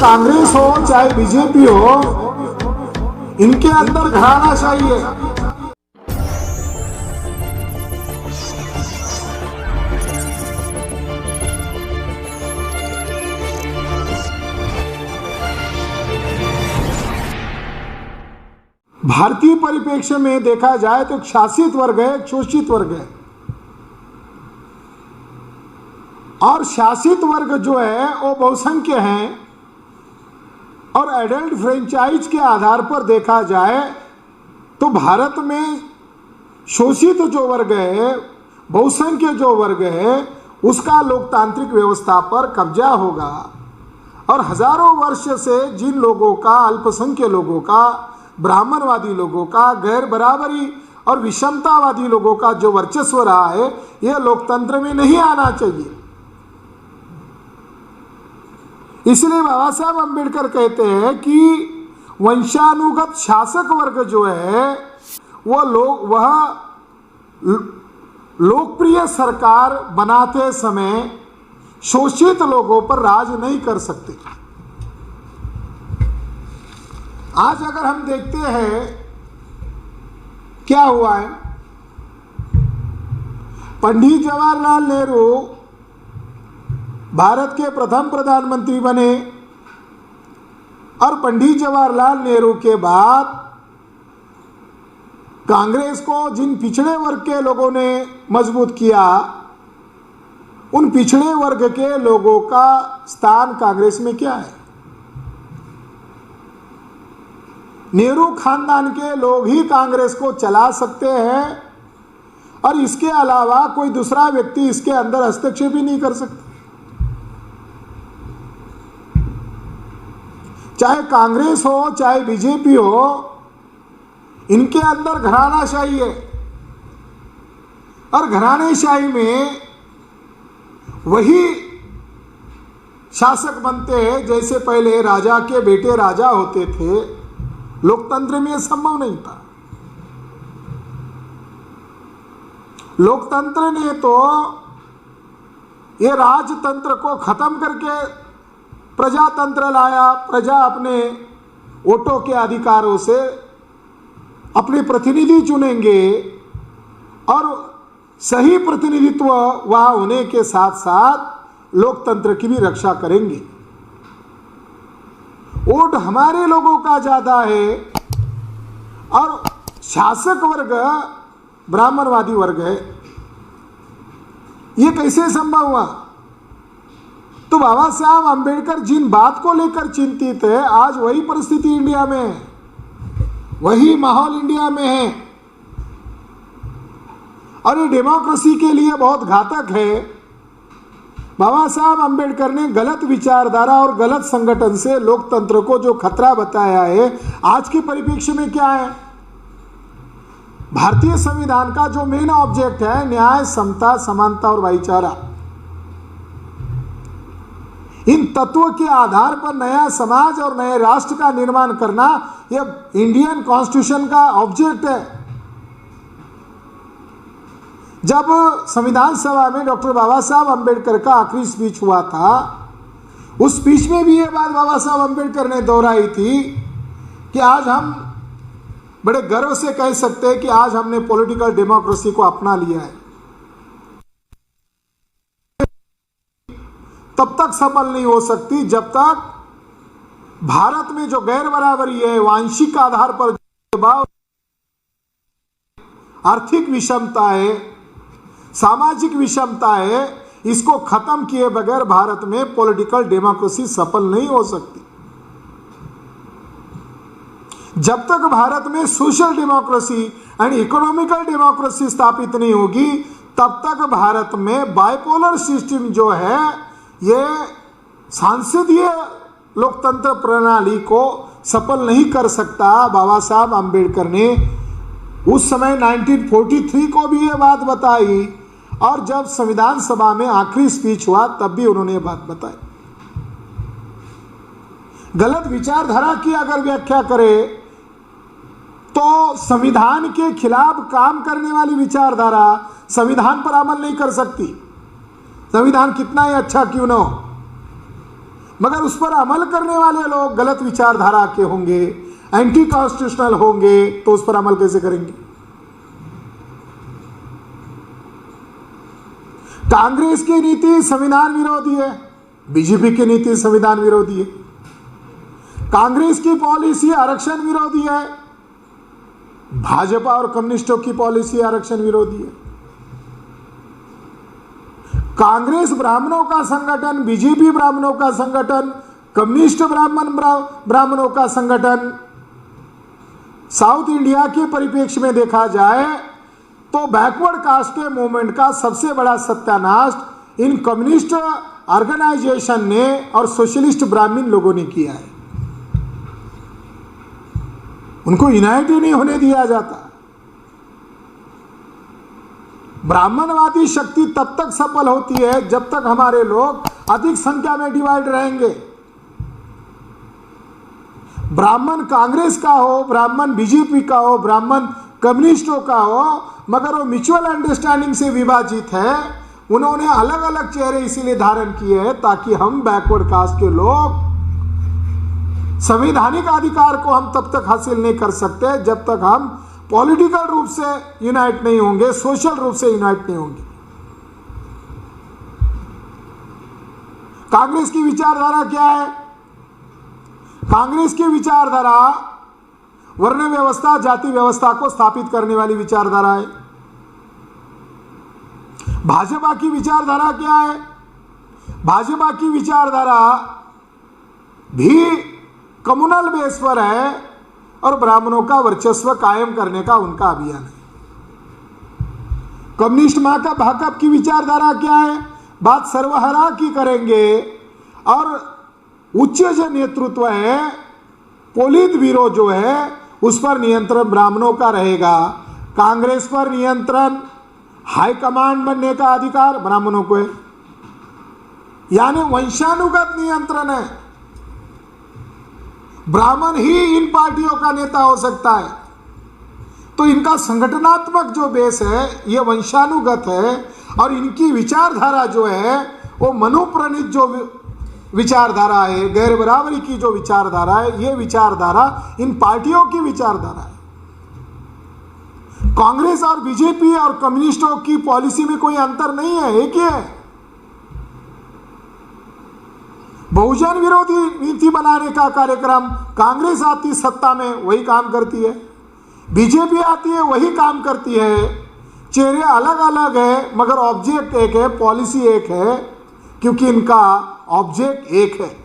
कांग्रेस हो चाहे बीजेपी हो, इनके अंदर घराना चाहिए। भारतीय परिप्रेक्ष्य में देखा जाए तो एक शासित वर्ग है, एक शोषित वर्ग है, और शासित वर्ग जो है वो बहुसंख्य हैं। और एडल्ट फ्रेंचाइज के आधार पर देखा जाए तो भारत में शोषित जो वर्ग है, बहुसंख्य जो वर्ग है, उसका लोकतांत्रिक व्यवस्था पर कब्जा होगा। और हजारों वर्ष से जिन लोगों का, अल्पसंख्य लोगों का, ब्राह्मणवादी लोगों का, गैर बराबरी और विषमतावादी लोगों का जो वर्चस्व रहा है, यह लोकतंत्र में नहीं आना चाहिए। इसलिए बाबा साहब अम्बेडकर कहते हैं कि वंशानुगत शासक वर्ग जो है वह लोकप्रिय सरकार बनाते समय शोषित लोगों पर राज नहीं कर सकते। आज अगर हम देखते हैं क्या हुआ है, पंडित जवाहरलाल नेहरू भारत के प्रथम प्रधानमंत्री बने, और पंडित जवाहरलाल नेहरू के बाद कांग्रेस को जिन पिछड़े वर्ग के लोगों ने मजबूत किया, उन पिछड़े वर्ग के लोगों का स्थान कांग्रेस में क्या है? नेहरू खानदान के लोग ही कांग्रेस को चला सकते हैं, और इसके अलावा कोई दूसरा व्यक्ति इसके अंदर हस्तक्षेप ही नहीं कर सकता। चाहे कांग्रेस हो चाहे बीजेपी हो, इनके अंदर घरानाशाही है। और घरानेशाही में वही शासक बनते हैं जैसे पहले राजा के बेटे राजा होते थे। लोकतंत्र में यह संभव नहीं था। लोकतंत्र ने तो ये राजतंत्र को खत्म करके प्रजातंत्र लाया। प्रजा अपने वोटों के अधिकारों से अपने प्रतिनिधि चुनेंगे, और सही प्रतिनिधित्व वहां होने के साथ साथ लोकतंत्र की भी रक्षा करेंगे। वोट हमारे लोगों का ज्यादा है, और शासक वर्ग ब्राह्मणवादी वर्ग है। यह कैसे संभव हुआ? तो बाबा साहब अम्बेडकर जिन बात को लेकर चिंतित है, आज वही परिस्थिति इंडिया में है, वही माहौल इंडिया में है, और ये डेमोक्रेसी के लिए बहुत घातक है। बाबा साहब अम्बेडकर ने गलत विचारधारा और गलत संगठन से लोकतंत्र को जो खतरा बताया है, आज के परिप्रेक्ष्य में क्या है? भारतीय संविधान का जो मेन ऑब्जेक्ट है, न्याय, समता, समानता और भाईचारा, इन तत्वों के आधार पर नया समाज और नए राष्ट्र का निर्माण करना, यह इंडियन कॉन्स्टिट्यूशन का ऑब्जेक्ट है। जब संविधान सभा में डॉक्टर बाबा साहब अम्बेडकर का आखिरी स्पीच हुआ था, उस स्पीच में भी यह बात बाबा साहब अम्बेडकर ने दोहराई थी कि आज हम बड़े गर्व से कह सकते हैं कि आज हमने पॉलिटिकल डेमोक्रेसी को अपना लिया है। तब तक सफल नहीं हो सकती जब तक भारत में जो गैर बराबरी है, वांशिक आधार पर भेदभाव, आर्थिक विषमता है, सामाजिक विषमता है, इसको खत्म किए बगैर भारत में पॉलिटिकल डेमोक्रेसी सफल नहीं हो सकती। जब तक भारत में social democracy and economical democracy स्थापित नहीं होगी, तब तक भारत में बाइपोलर सिस्टम जो है, ये सांसदीय लोकतंत्र प्रणाली को सफल नहीं कर सकता। बाबा साहब अम्बेडकर ने उस समय 1943 को भी ये बात बताई, और जब संविधान सभा में आखिरी स्पीच हुआ तब भी उन्होंने ये बात बताई। गलत विचारधारा की अगर व्याख्या करें तो संविधान के खिलाफ काम करने वाली विचारधारा संविधान पर अमल नहीं कर सकती, संविधान कितना ही अच्छा क्यों न हो। मगर उस पर अमल करने वाले लोग गलत विचारधारा के होंगे, एंटी कॉन्स्टिट्यूशनल होंगे, तो उस पर अमल कैसे करेंगे? कांग्रेस की नीति संविधान विरोधी है, बीजेपी की नीति संविधान विरोधी है। कांग्रेस की पॉलिसी आरक्षण विरोधी है, भाजपा और कम्युनिस्टों की पॉलिसी आरक्षण विरोधी है। कांग्रेस ब्राह्मणों का संगठन, बीजेपी ब्राह्मणों का संगठन, कम्युनिस्ट ब्राह्मणों का संगठन, साउथ इंडिया के परिप्रेक्ष्य में देखा जाए तो बैकवर्ड कास्ट के मूवमेंट का सबसे बड़ा सत्यानाश इन कम्युनिस्ट ऑर्गेनाइजेशन ने और सोशलिस्ट ब्राह्मण लोगों ने किया है। उनको यूनाइट ही नहीं होने दिया जाता। ब्राह्मणवादी शक्ति तब तक सफल होती है जब तक हमारे लोग अधिक संख्या में डिवाइड रहेंगे। ब्राह्मण कांग्रेस का हो, ब्राह्मण बीजेपी का हो, ब्राह्मण कम्युनिस्टों का हो, मगर वो म्यूचुअल अंडरस्टैंडिंग से विभाजित है। उन्होंने अलग अलग चेहरे इसीलिए धारण किए हैं ताकि हम बैकवर्ड कास्ट के लोग संवैधानिक अधिकार को हम तब तक हासिल नहीं कर सकते जब तक हम पॉलिटिकल रूप से यूनाइट नहीं होंगे, सोशल रूप से यूनाइट नहीं होंगे। कांग्रेस की विचारधारा क्या है? कांग्रेस की विचारधारा वर्ण व्यवस्था, जाति व्यवस्था को स्थापित करने वाली विचारधारा है। भाजपा की विचारधारा क्या है? भाजपा की विचारधारा भी कम्युनल बेस पर है और ब्राह्मणों का वर्चस्व कायम करने का उनका अभियान है। कम्युनिस्ट महासभा की विचारधारा क्या है? बात सर्वहारा की करेंगे और उच्च जो नेतृत्व है, पोलित ब्यूरो जो है, उस पर नियंत्रण ब्राह्मणों का रहेगा। कांग्रेस पर नियंत्रण, हाई कमांड बनने का अधिकार ब्राह्मणों को है, यानी वंशानुगत नियंत्रण है। ब्राह्मण ही इन पार्टियों का नेता हो सकता है। तो इनका संगठनात्मक जो बेस है ये वंशानुगत है और इनकी विचारधारा जो है वो मनुप्रणीत जो विचारधारा है, गैर बराबरी की जो विचारधारा है, ये विचारधारा इन पार्टियों की विचारधारा है। कांग्रेस और बीजेपी और कम्युनिस्टों की पॉलिसी में कोई अंतर नहीं है, एक ही है। बहुजन विरोधी नीति बनाने का कार्यक्रम कांग्रेस आती सत्ता में वही काम करती है, बीजेपी आती है वही काम करती है। चेहरे अलग अलग है मगर ऑब्जेक्ट एक है, पॉलिसी एक है, क्योंकि इनका ऑब्जेक्ट एक है।